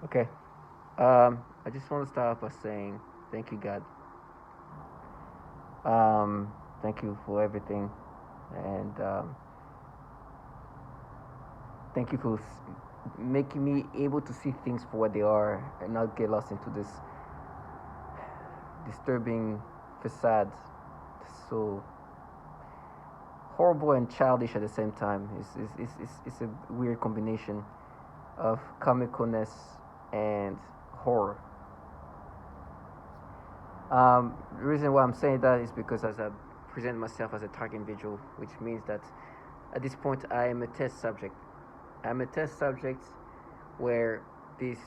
Okay. I just want to start off by saying thank you, God. Thank you for everything, and thank you for making me able to see things for what they are and not get lost into this disturbing facade. So horrible and childish at the same time. It's a weird combination of comicalness and horror. The reason why I'm saying that is because as I present myself as a target individual, which means that at this point I am a test subject. I'm a test subject where these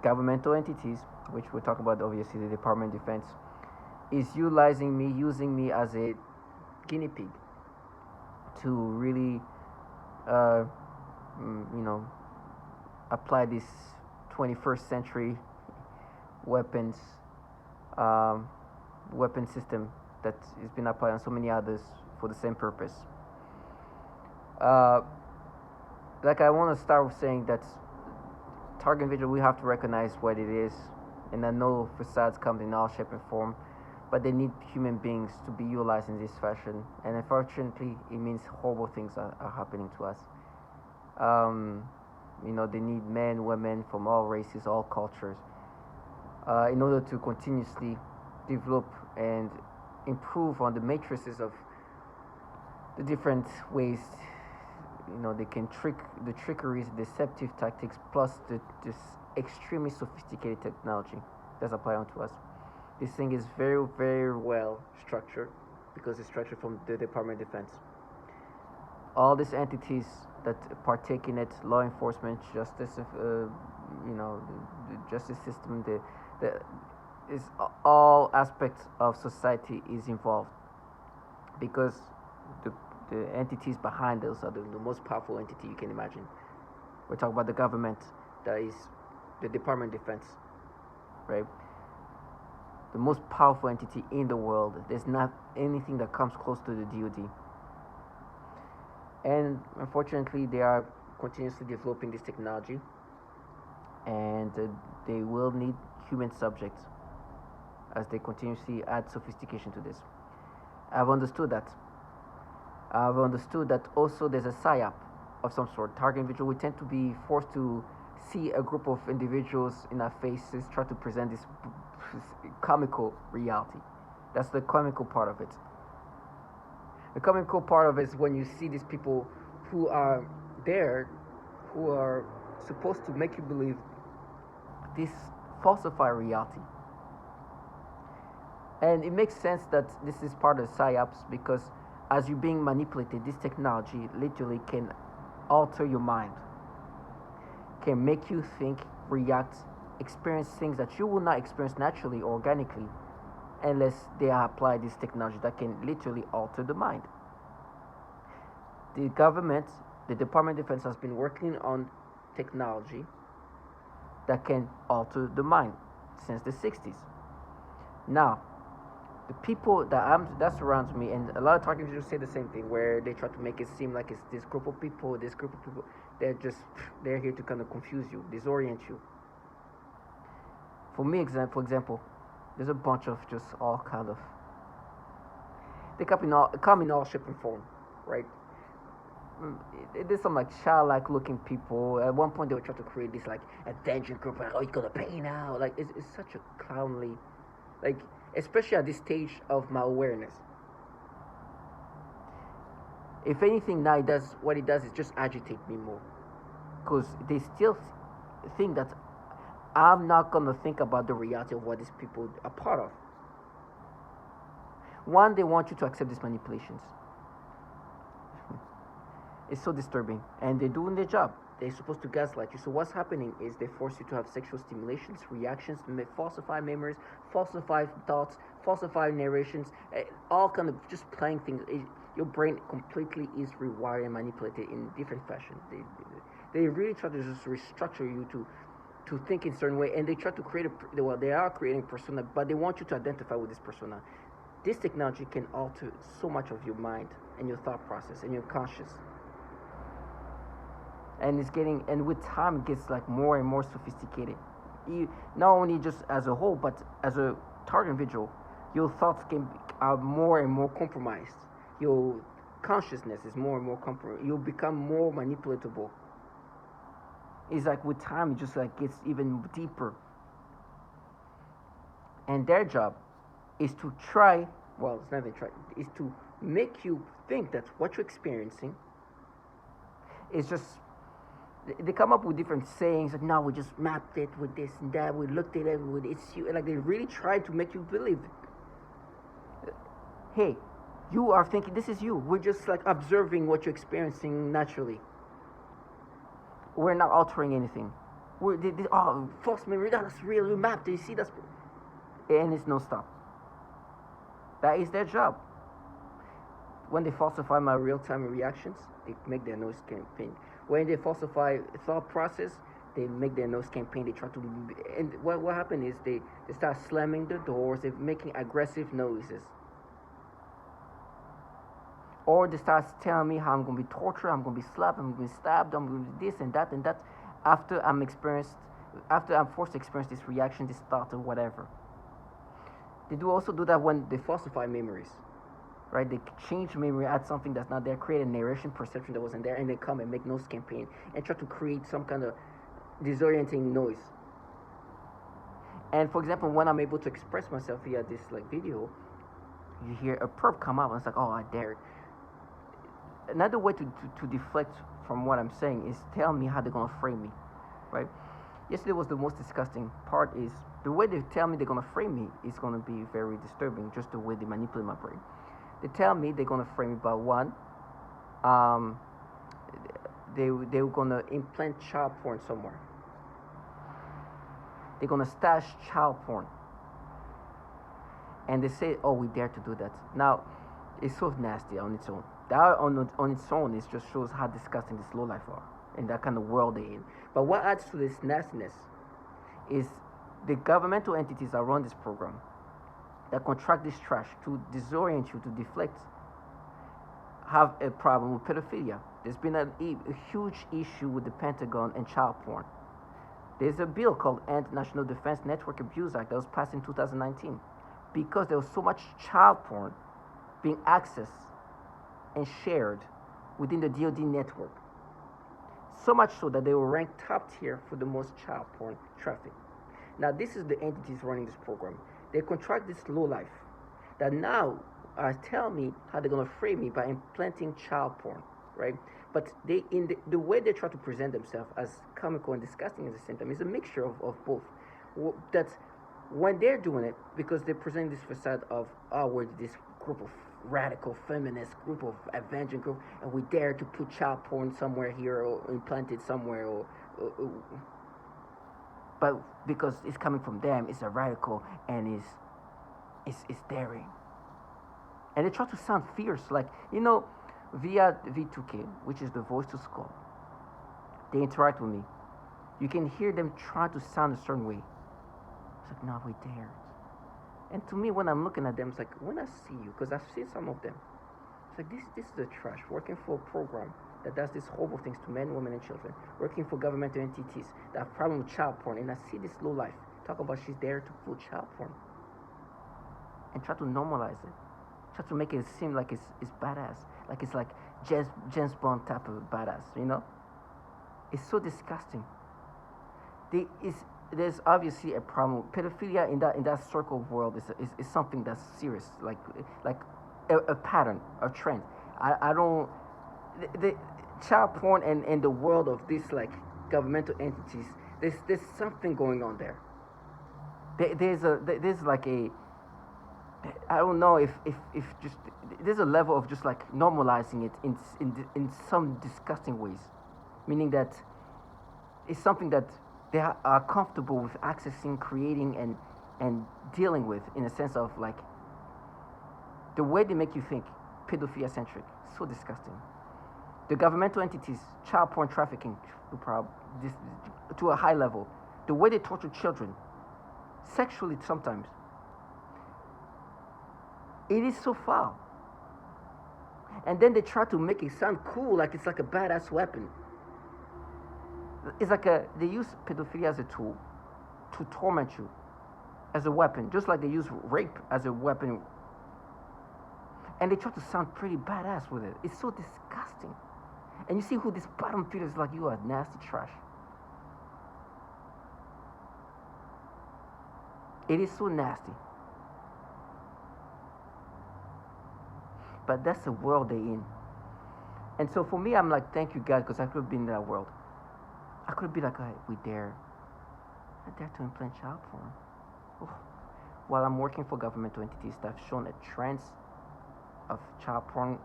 governmental entities, which we'll talk about obviously the Department of Defense, is utilizing me, using me as a guinea pig to really, uh, you know, apply this 21st century weapons um, weapon system that has been applied on so many others for the same purpose. Uh, like I want to start with saying that target individual, we have to recognize what it is, and I know facades come in all shape and form, but they need human beings to be utilized in this fashion, and unfortunately, it means horrible things are happening to us. Um, they need men, women from all races, all cultures, in order to continuously develop and improve on the matrices of the different ways they can trick the trickeries, deceptive tactics, plus this extremely sophisticated technology that's applied onto us. This thing is very, very well structured because it's structured from the Department of Defense. All these entities that partake in it, law enforcement, justice, the justice system, the is all aspects of society is involved because the the entities behind those are the most powerful entity you can imagine. We're talking about the government, that is the Department of Defense, right? The most powerful entity in the world. There's not anything that comes close to the DoD. And unfortunately, they are continuously developing this technology, and they will need human subjects as they continuously add sophistication to this. I've understood that. I've understood that also there's a psyop of some sort. Target individual, we tend to be forced to see a group of individuals in our faces try to present this comical reality. That's the comical part of it. The comical part of it is when you see these people who are there, who are supposed to make you believe this falsified reality. And it makes sense that this is part of the psyops because as you're being manipulated, this technology literally can alter your mind, can make you think, react, experience things that you will not experience naturally or organically unless they apply this technology that can literally alter the mind. The government, the Department of Defense has been working on technology that can alter the mind since the 60s. Now, the people that surrounds me, and a lot of target individuals say the same thing, where they try to make it seem like it's this group of people, they're here to kind of confuse you, disorient you. For me, for example, there's a bunch of just all kind of they come in all shape and form, right? There's some like childlike looking people. At one point, they were trying to create this like a dungeon group, like, oh, you're gonna pay now. Like it's such a clownly, like, especially at this stage of my awareness. If anything, now it does is just agitate me more, because they still think that I'm not gonna think about the reality of what these people are part of. One, they want you to accept these manipulations. It's so disturbing, and they're doing their job. They're supposed to gaslight you. So what's happening is they force you to have sexual stimulations, reactions, falsify memories, falsify thoughts, falsify narrations, all kind of just playing things. Your brain completely is rewired and manipulated in different fashion. They really try to just restructure you to think in a certain way, and they try to create they are creating a persona, but they want you to identify with this persona. This technology can alter so much of your mind and your thought process and your conscious. and and with time it gets like more and more sophisticated. Not only just as a whole, but as a target individual, your thoughts are more and more compromised. Your consciousness is more and more compromised. You become more manipulatable. It's like with time it just like gets even deeper. And their job is to try, well, it's not even try, is to make you think that what you're experiencing is just, they come up with different sayings like, no, we just mapped it with this and that, we looked at it with it's you, like they really try to make you believe, hey, you are thinking this is you, we're just like observing what you're experiencing naturally, we're not altering anything, oh, false memory, that's real, we mapped it, you see, that's, and it's no stop. That is their job. When they falsify my real-time reactions, they make their nose campaign. When they falsify thought process, they make their nose campaign. They try to, and what happened is they start slamming the doors. They're making aggressive noises. Or they start telling me how I'm going to be tortured, I'm going to be slapped, I'm going to be stabbed, I'm going to be this and that and that. After I'm forced to experience this reaction, this thought or whatever. They also do that when they falsify memories, right? They change memory, add something that's not there, create a narration perception that wasn't there, and they come and make nose campaign and try to create some kind of disorienting noise. And for example, when I'm able to express myself via this like video, you hear a perp come out and it's like, oh, I dare it. Another way to deflect from what I'm saying is tell me how they're gonna frame me, right? Yesterday was the most disgusting part is the way they tell me they're gonna frame me is gonna be very disturbing, just the way they manipulate my brain. They tell me they're gonna frame me by one, they're gonna implant child porn somewhere. They're gonna stash child porn. And they say, oh, we dare to do that. Now, it's so nasty on its own. That on its own, it just shows how disgusting these lowlife are in that kind of world they're in. But what adds to this nastiness is the governmental entities that run this program, that contract this trash to disorient you, to deflect, have a problem with pedophilia. There's been a huge issue with the Pentagon and child porn. There's a bill called End National Defense Network Abuse Act that was passed in 2019 because there was so much child porn being accessed and shared within the DoD network. So much so that they were ranked top tier for the most child porn traffic. Now, this is the entities running this program. They contract this lowlife that now tell me how they're going to frame me by implanting child porn, right? But they, in the way they try to present themselves as comical and disgusting at the same time, is a mixture of both. That when they're doing it, because they're presenting this facade of, oh, we're this group of radical feminist group of avenging group, and we dare to put child porn somewhere here or implant it somewhere, but because it's coming from them, it's a radical and it's daring. And they try to sound fierce, like, you know, via V2K, which is the voice to skull. They interact with me. You can hear them try to sound a certain way. It's like, no, we dared. And to me, when I'm looking at them, it's like, when I see you, because I've seen some of them, it's like, this is the trash, working for a program that does these horrible things to men, women, and children, working for governmental entities that have problem with child porn, and I see this low life, talk about she's there to put child porn, and try to normalize it, try to make it seem like it's badass, like it's like James Bond type of badass, you know? It's so disgusting. There's obviously a problem. Pedophilia in that circle of world is something that's serious, like a pattern, a trend. I don't, the child porn and the world of these like governmental entities. There's something going on there. There's like a, I don't know if just there's a level of just like normalizing it in some disgusting ways, meaning that it's something that they are comfortable with accessing, creating, and dealing with, in a sense of like the way they make you think, pedophilia centric, so disgusting. The governmental entities, child porn trafficking to a high level, the way they torture children, sexually sometimes, it is so foul. And then they try to make it sound cool, like it's like a badass weapon. It's like they use pedophilia as a tool to torment you, as a weapon, just like they use rape as a weapon. And they try to sound pretty badass with it. It's so disgusting. And you see who this bottom feeder is, like, you are nasty trash. It is so nasty. But that's the world they're in. And so for me, I'm like, thank you, God, because I could have been in that world. I could have been like, we dare. I dare to implant child porn. Oh. While I'm working for governmental entities that have shown a trend of child porn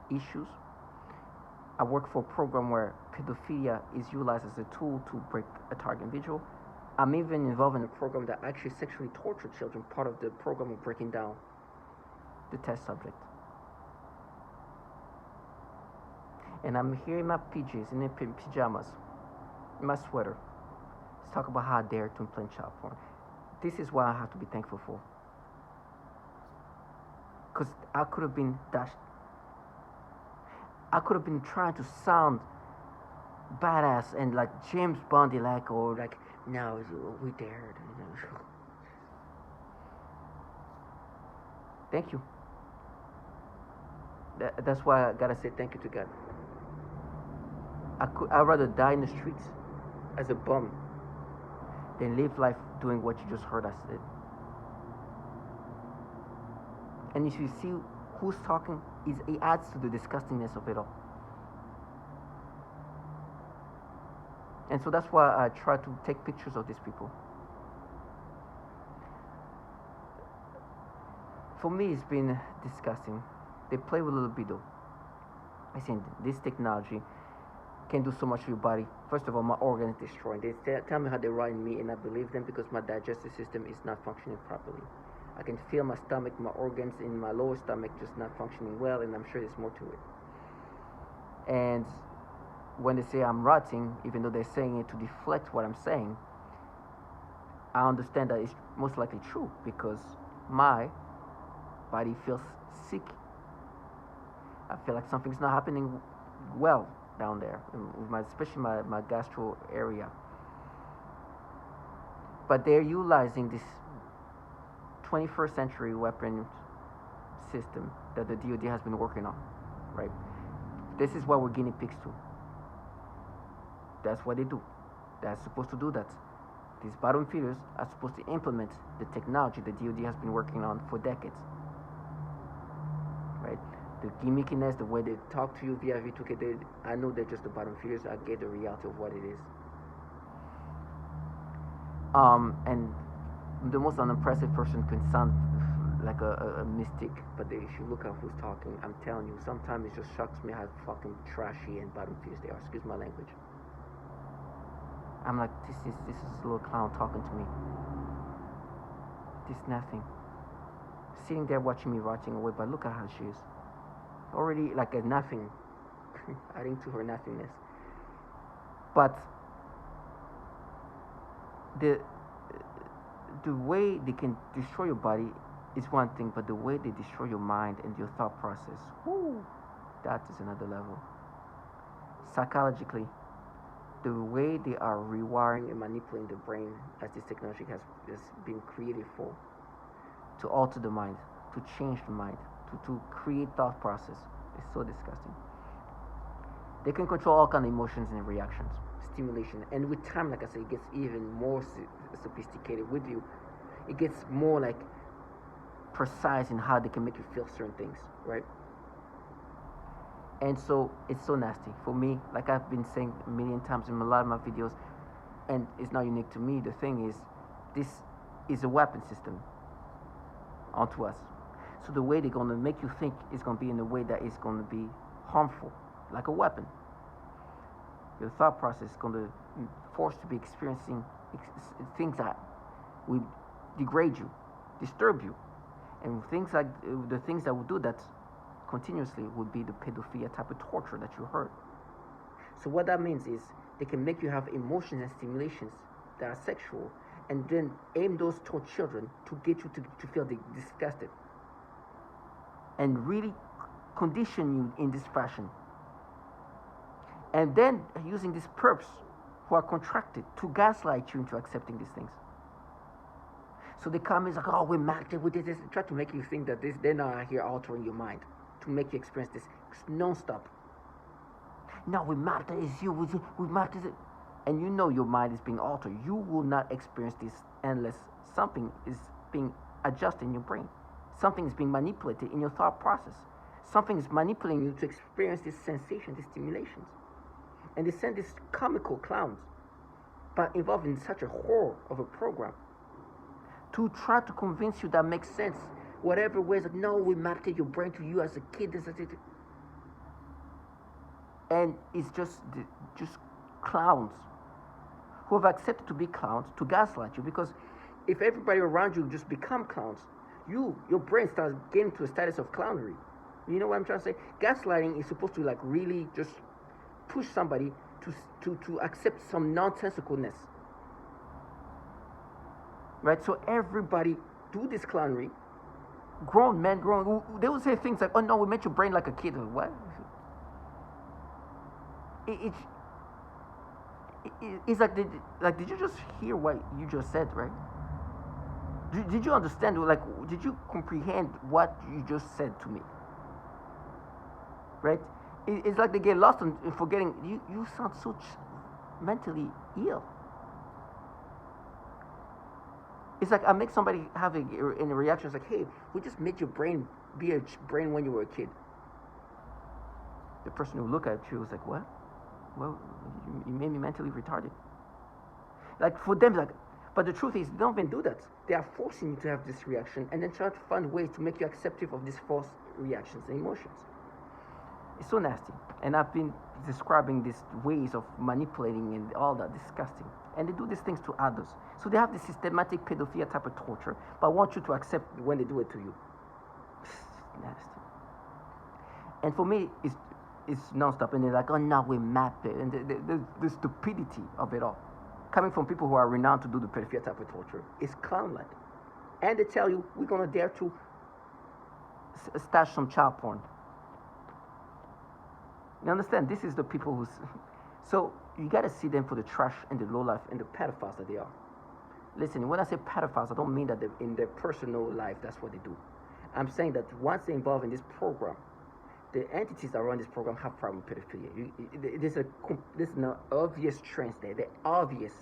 issues, I work for a program where pedophilia is utilized as a tool to break a target individual. I'm even involved in a program that actually sexually tortured children, part of the program of breaking down the test subject. And I'm here in my PJs, in pajamas, in my sweater. Let's talk about how I dare to implant child porn. This is what I have to be thankful for. Because I could have been dashed. I could have been trying to sound badass and like James Bondy, like, or like, no, we dared. Thank you. That's why I gotta say thank you to God. I'd rather die in the streets as a bum than live life doing what you just heard I said. And if you see who's talking, it adds to the disgustingness of it all. And so that's why I try to take pictures of these people. For me, it's been disgusting. They play with libido. I think this technology can do so much to your body. First of all, my organs destroyed. They tell me how they rot in me, and I believe them because my digestive system is not functioning properly. I can feel my stomach, my organs in my lower stomach just not functioning well, and I'm sure there's more to it. And when they say I'm rotting, even though they're saying it to deflect what I'm saying, I understand that it's most likely true because my body feels sick. I feel like something's not happening well down there, especially my gastro area. But they're utilizing this 21st century weapon system that the DoD has been working on, right? This is what we're guinea pigs to. That's what they do. They're supposed to do that. These bottom feeders are supposed to implement the technology the DoD has been working on for decades, right? The gimmickiness, the way they talk to you via V2K, I know they're just the bottom feeders. I get the reality of what it is. And the most unimpressive person can sound like a mystic, but if you look at who's talking, I'm telling you, sometimes it just shocks me how fucking trashy and bottom feeders they are. Excuse my language. I'm like, this is a little clown talking to me. This nothing. Sitting there watching me rotting away, but look at how she is. Already like a nothing, adding to her nothingness. But the way they can destroy your body is one thing, but the way they destroy your mind and your thought process, whoo, that is another level. Psychologically, the way they are rewiring and manipulating the brain, as this technology has been created for, to alter the mind, to change the mind, to create thought process, is so disgusting. They can control all kind of emotions and reactions, stimulation, and with time, like I said, it gets even more sophisticated with you. It gets more like precise in how they can make you feel certain things, right? And so it's so nasty for me. Like I've been saying a million times in a lot of my videos, and it's not unique to me. The thing is, this is a weapon system onto us. So the way they're going to make you think is going to be in a way that is going to be harmful, like a weapon. Your thought process is going to force you to be experiencing things that will degrade you, disturb you, and things like the things that will do that continuously would be the pedophilia type of torture that you heard. So what that means is they can make you have emotions and stimulations that are sexual, and then aim those toward children to get you to feel disgusted, and really condition you in this fashion. And then using these perps who are contracted to gaslight you into accepting these things. So they come in like, oh, we're mad, we did this, try to make you think that they're not here altering your mind to make you experience this non-stop. No, we mapped it, it's you, we mapped it. And you know your mind is being altered. You will not experience this unless something is being adjusted in your brain. Something is being manipulated in your thought process. Something is manipulating you to experience this sensation, these stimulations. And they send these comical clowns, but involved in such a horror of a program, to try to convince you that makes sense. Whatever ways, like, no, we mapped your brain to you as a kid. And it's just clowns who have accepted to be clowns to gaslight you. Because if everybody around you just become clowns, your brain starts getting to a status of clownery. You know what I'm trying to say? Gaslighting is supposed to like really just push somebody to accept some nonsensicalness. Right? So everybody do this clownery. Grown men, they will say things like, oh no, we made your brain like a kid. What? It's like, did you just hear what you just said, right? Did you understand? Like, did you comprehend what you just said to me? Right? It's like they get lost in forgetting. You sound so mentally ill. It's like I make somebody have a reaction. It's like, hey, we just made your brain be a brain when you were a kid. The person who look at you was like, what? Well, you made me mentally retarded. Like for them, like, but the truth is, they don't even do that. They are forcing you to have this reaction and then try to find ways to make you acceptive of these false reactions and emotions. It's so nasty. And I've been describing these ways of manipulating and all that, disgusting. And they do these things to others. So they have this systematic pedophilia type of torture, but I want you to accept when they do it to you. It's nasty. And for me, it's non-stop. And they're like, oh, now we map it. And the stupidity of it all, coming from people who are renowned to do the pedophilia type of torture, is clown-like. And they tell you, we're going to dare to stash some child porn. You understand? This is the people who's... So you got to see them for the trash and the low-life and the pedophiles that they are. Listen, when I say pedophiles, I don't mean that in their personal life, that's what they do. I'm saying that once they're involved in this program, the entities that run this program have problem with pedophilia. There's an obvious trend there, the obvious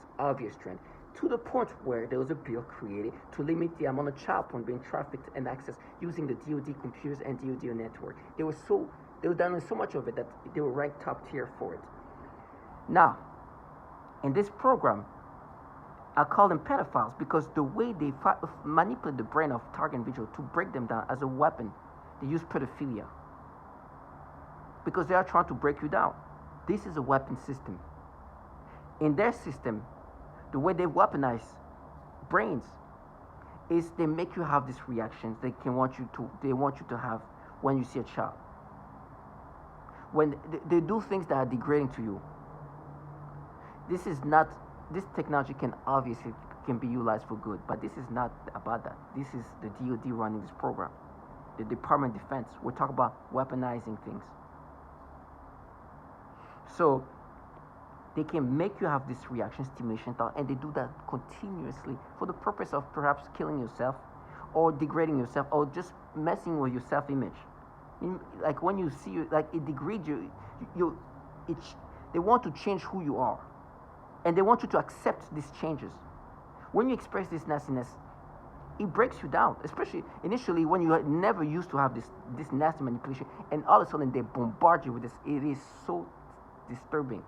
trend, to the point where there was a bill created to limit the amount of child porn being trafficked and accessed using the DoD computers and DoD network. They were doing so much of it that they were ranked top tier for it. Now, in this program, I call them pedophiles because the way they manipulate the brain of target individuals to break them down as a weapon, they use pedophilia. Because they are trying to break you down. This is a weapon system. In their system, the way they weaponize brains is they make you have these reactions they want you to have when you see a child. When they do things that are degrading to you. This technology can be utilized for good, but this is not about that. This is the DoD running this program. The Department of Defense. We're talking about weaponizing things. So they can make you have this reaction, stimulation thought, and they do that continuously for the purpose of perhaps killing yourself or degrading yourself or just messing with your self-image. Like when you see like it degrades you, they want to change who you are. And they want you to accept these changes. When you express this nastiness, it breaks you down, especially initially when you never used to have this nasty manipulation, and all of a sudden they bombard you with this. It is so disturbing.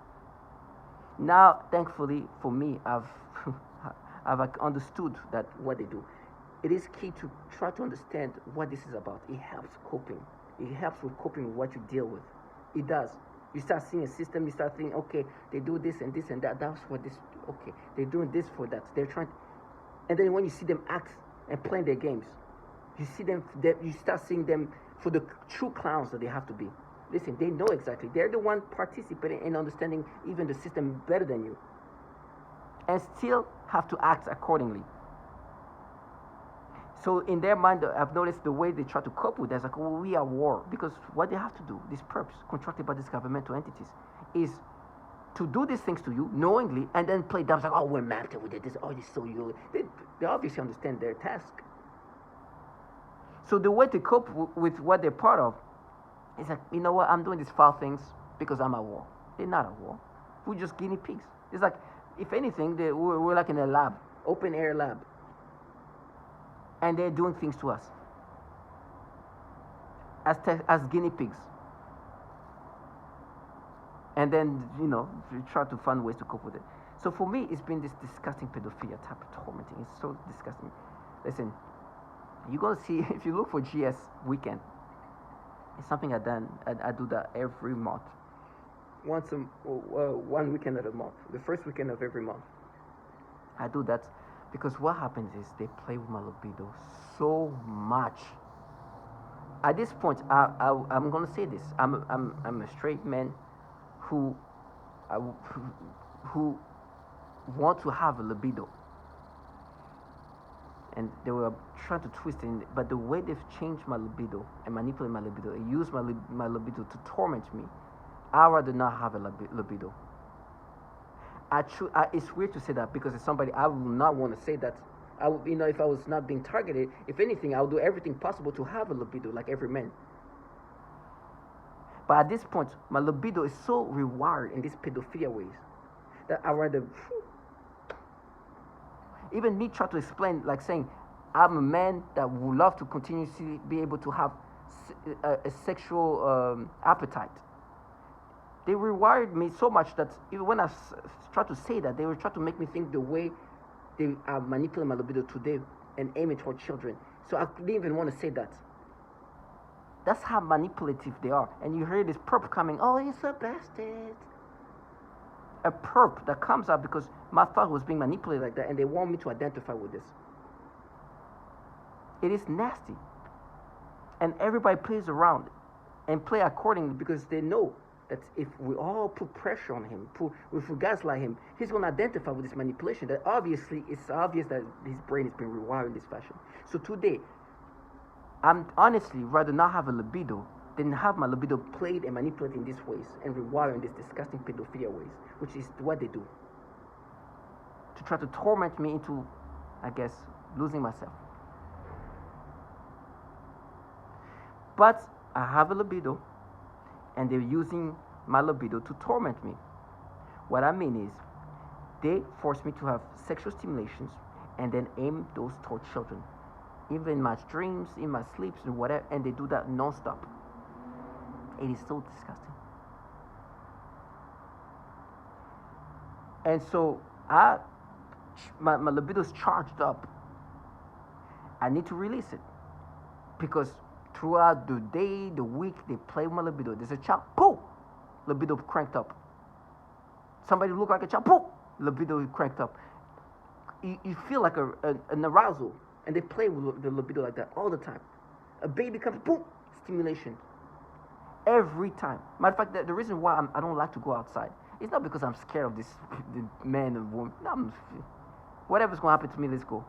Now, thankfully for me, I've understood that what they do. It is key to try to understand what this is about. It helps coping. It helps with coping with what you deal with. It does. You start seeing a system, you start thinking, okay, they do this and this and that, that's what this, okay, they're doing this for that. They're trying, and then when you see them act and playing their games, you see them, you start seeing them for the true clowns that they have to be. Listen, they know exactly. They're the one participating in understanding even the system better than you. And still have to act accordingly. So in their mind, I've noticed the way they try to cope with that, like, well, we are war. Because what they have to do, this perps contracted by these governmental entities, is to do these things to you knowingly and then play dumb like, oh, we're mapped, we did this, oh, this so you. They obviously understand their task. So the way to cope with what they're part of is like, you know what, I'm doing these foul things because I'm at war. They're not at war. We're just guinea pigs. It's like, if anything, we're like in a lab, open air lab. And they're doing things to us as guinea pigs. And then, we try to find ways to cope with it. So for me, it's been this disgusting pedophilia type of tormenting. It's so disgusting. Listen, you're going to see, if you look for GS Weekend, it's something I do that every month. One weekend of the month. The first weekend of every month. I do that because what happens is they play with my libido so much. At this point, I'm going to say this. I'm a straight man who want to have a libido, and they were trying to twist it in, but the way they've changed my libido and manipulate my libido and use my libido to torment me, I rather not have a libido. It's weird to say that because as somebody, I would not want to say that. If I was not being targeted, if anything, I would do everything possible to have a libido like every man. But at this point, my libido is so rewired in these pedophilia ways that I rather. Even me try to explain, like saying, I'm a man that would love to continuously be able to have a sexual appetite. They rewired me so much that even when I try to say that, they were trying to make me think the way they are manipulating my libido today and aiming toward children. So I didn't even want to say that. That's how manipulative they are. And you hear this perp coming, oh, you're so bastard. A perp that comes out because my thought was being manipulated like that, and they want me to identify with this. It is nasty. And everybody plays around and play accordingly because they know that if we all put pressure on him, if we gaslight him, he's going to identify with this manipulation. That obviously, it's obvious that his brain has been rewired in this fashion. So today, I'm honestly rather not have a libido than have my libido played and manipulated in these ways and rewired in these disgusting pedophilia ways, which is what they do. To try to torment me into, I guess, losing myself. But I have a libido, and they're using my libido to torment me. What I mean is, they force me to have sexual stimulations and then aim those toward children. Even in my dreams, in my sleeps, and whatever, and they do that non-stop. It is so disgusting. And so my libido is charged up. I need to release it because throughout the day, the week, they play with my libido. There's a child, poof, libido cranked up. Somebody look like a child, poof, libido cranked up. You feel like an arousal, and they play with the libido like that all the time. A baby comes, boom, stimulation. Every time. Matter of fact, the reason why I don't like to go outside, it's not because I'm scared of this the man and woman. No, whatever's gonna happen to me, let's go.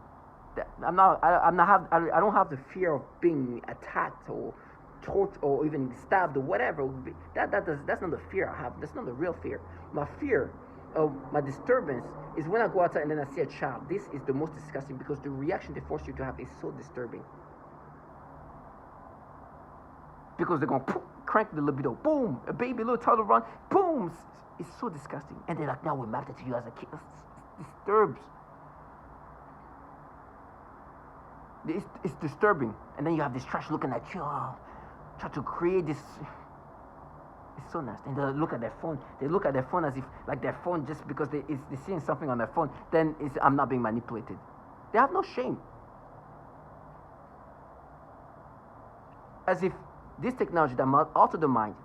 I don't have the fear of being attacked or tortured or even stabbed or whatever. That's not the fear I have. That's not the real fear. My fear of my disturbance is when I go outside and then I see a child. This is the most disgusting because the reaction they force you to have is so disturbing. Because they're going to crank the libido. Boom! A baby, little toddler run. Boom! It's so disgusting. And they're like, now we mapped it to you as a kid. It disturbs. It's disturbing. And then you have this trash looking at you. Oh, try to create this. It's so nasty. And they look at their phone. They look at their phone as if, like their phone, just because they're seeing something on their phone, then I'm not being manipulated. They have no shame. As if this technology that might alter the mind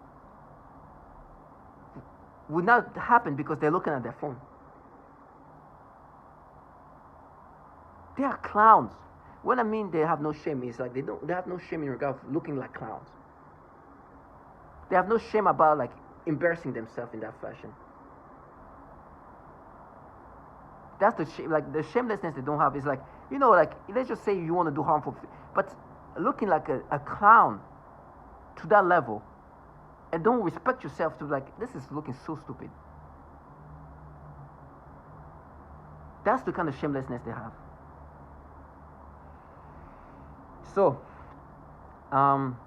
would not happen because they're looking at their phone. They are clowns. What I mean they have no shame is like they have no shame in regard to looking like clowns. They have no shame about like embarrassing themselves in that fashion. That's the shame, like the shamelessness they don't have is like, like let's just say you want to do harmful, but looking like a clown to that level and don't respect yourself to like, this is looking so stupid. That's the kind of shamelessness they have. So, um,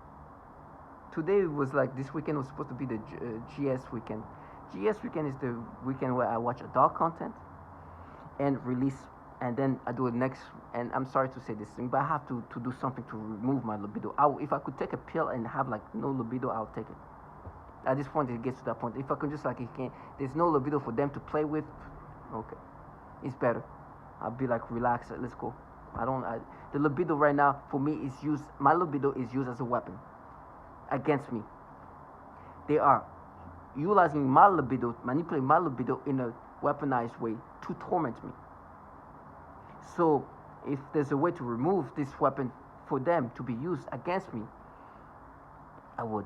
today was like this weekend was supposed to be the GS weekend. GS weekend is the weekend where I watch adult content and release, and then I do it next. And I'm sorry to say this thing, but I have to do something to remove my libido. If I could take a pill and have like no libido, I'll take it. At this point, it gets to that point. If I can just like, there's no libido for them to play with, okay, it's better. I'll be like, relax, let's go. The libido right now for me is used. My libido is used as a weapon against me. They are utilizing my libido, manipulating my libido in a weaponized way to torment me. So if there's a way to remove this weapon for them to be used against me, I would.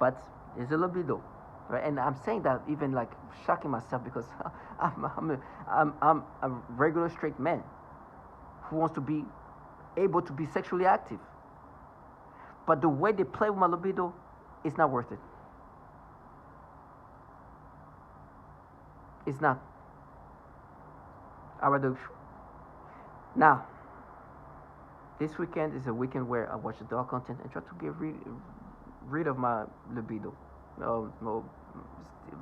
But there's a libido, right? And I'm saying that even like shocking myself because I'm a regular straight man who wants to be able to be sexually active. But the way they play with my libido is not worth it. It's not. I rather. Now, this weekend is a weekend where I watch adult content and try to get rid of my libido.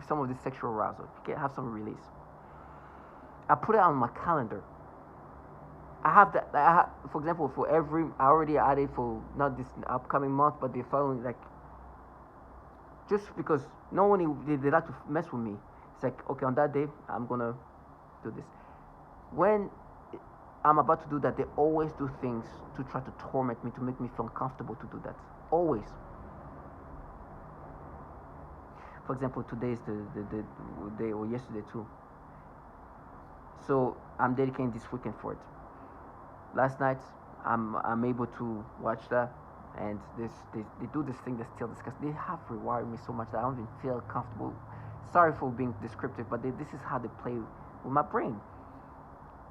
Some of the sexual arousal. Have some release. I put it on my calendar. I have that. For example, I already added for not this upcoming month, but the following, like, just because no one they like to mess with me. It's like, okay, on that day I'm gonna do this. When I'm about to do that, they always do things to try to torment me, to make me feel uncomfortable to do that. Always. For example, today is the day, or yesterday too. So I'm dedicating this weekend for it. Last night, I'm able to watch that, and they do this thing that's still disgusting. They have rewired me so much that I don't even feel comfortable. Sorry for being descriptive, but this is how they play with my brain.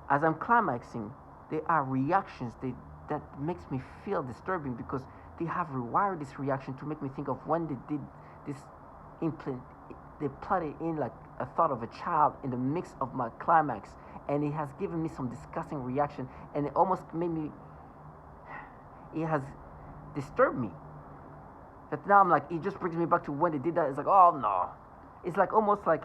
As I'm climaxing, there are reactions that makes me feel disturbing because they have rewired this reaction to make me think of when they did this implant. They planted in like a thought of a child in the mix of my climax, and it has given me some disgusting reaction, and it almost it has disturbed me. That now I'm like, it just brings me back to when they did that. It's like, oh no. It's like almost like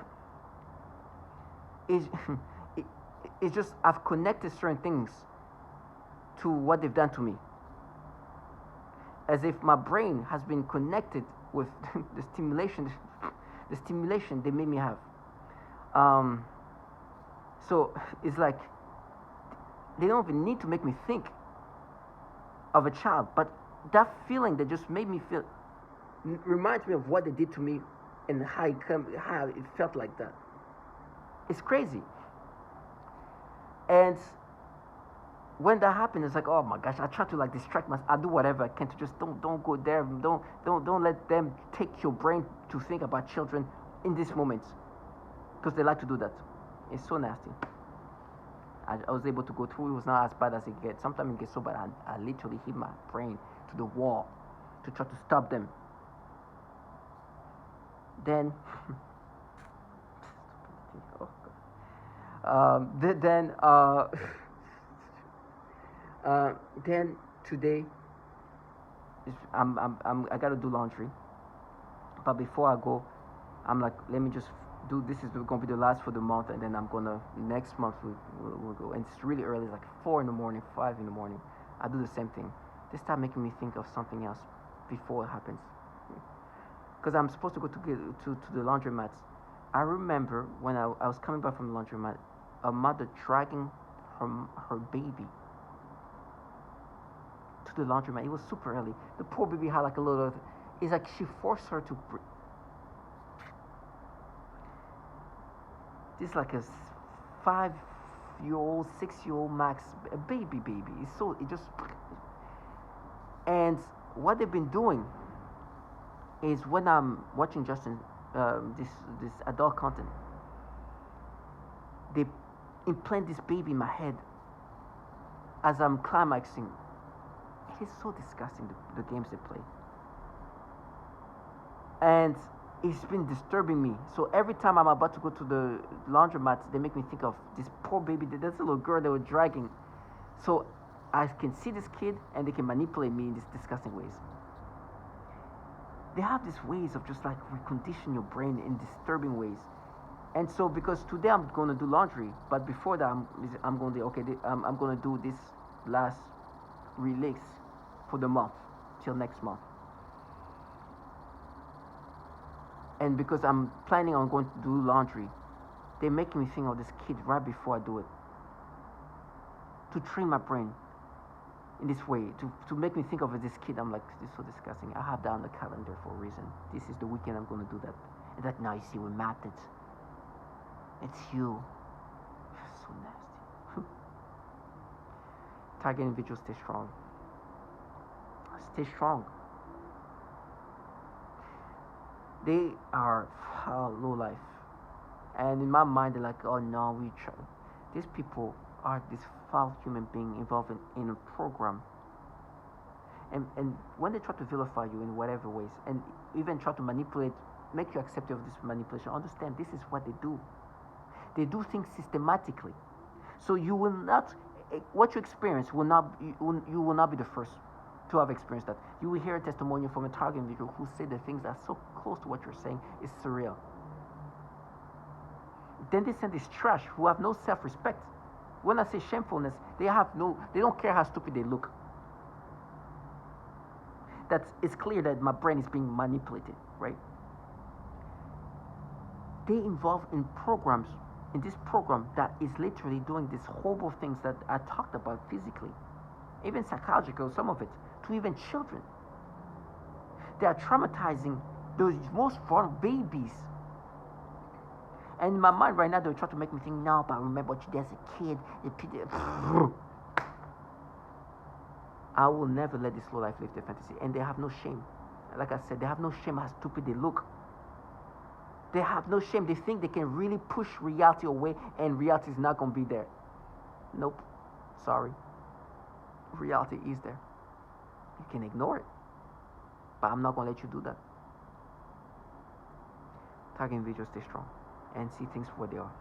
it's just I've connected certain things to what they've done to me. As if my brain has been connected with the stimulation they made me have. So it's like they don't even need to make me think of a child, but that feeling that just made me feel reminds me of what they did to me and how it felt like that. It's crazy. And when that happened, it's like, oh my gosh, I try to like distract myself. I do whatever I can to just don't go there. Don't let them take your brain to think about children in this moment, because they like to do that. It's so nasty. I was able to go through. It was not as bad as it gets. Sometimes it gets so bad I literally hit my brain to the wall to try to stop them. Then then today I gotta do laundry, but before I go, I'm like, let me just do this. Is gonna be the last for the month, and then I'm gonna next month we'll go. And it's really early, it's like 4 in the morning, 5 in the morning. I do the same thing. They start making me think of something else before it happens, because I'm supposed to go to the laundromat. I remember when I was coming back from the laundromat, a mother dragging her baby to the laundromat. It was super early. The poor baby had like a little. It's like she forced her to. This like a 5-year-old, 6-year-old max, a baby. It just. And what they've been doing is when I'm watching Justin, this adult content, they implant this baby in my head as I'm climaxing. It is so disgusting, the games they play. And it's been disturbing me. So every time I'm about to go to the laundromat, they make me think of this poor baby. There's a little girl they were dragging. So I can see this kid and they can manipulate me in these disgusting ways. They have these ways of just like recondition your brain in disturbing ways. And so because today I'm going to do laundry, but before that I'm going to okay I'm going to do this last release for the month till next month. And because I'm planning on going to do laundry, they're making me think of this kid right before I do it. To train my brain in this way, to make me think of this kid. I'm like, this is so disgusting. I have that on the calendar for a reason. This is the weekend I'm going to do that. And like, now you see, we mapped it. It's you. So nasty. Target individuals, stay strong. Stay strong. They are low life. And in my mind, they're like, oh no, we try. These people are this foul human being involved in a program. And when they try to vilify you in whatever ways, and even try to manipulate, make you accepting of this manipulation, understand this is what they do. They do things systematically. So you will not, what you experience will not, you will not be the first to have experienced that. You will hear a testimonial from a target individual who said the things that are so close to what you're saying is surreal. Then they send this trash who have no self-respect. When I say shamefulness, they don't care how stupid they look. It's clear that my brain is being manipulated, right? They involve in programs, in this program that is literally doing these horrible things that I talked about physically, even psychological, some of it, to even children. They are traumatizing those most vulnerable babies. And in my mind right now, they're trying to make me think, no, but remember what you did as a kid. I will never let this low life live their fantasy. And they have no shame. Like I said, they have no shame how stupid they look. They have no shame. They think they can really push reality away and reality is not going to be there. Nope. Sorry. Reality is there. You can ignore it. But I'm not going to let you do that. Target individuals, stay strong and see things for what they are.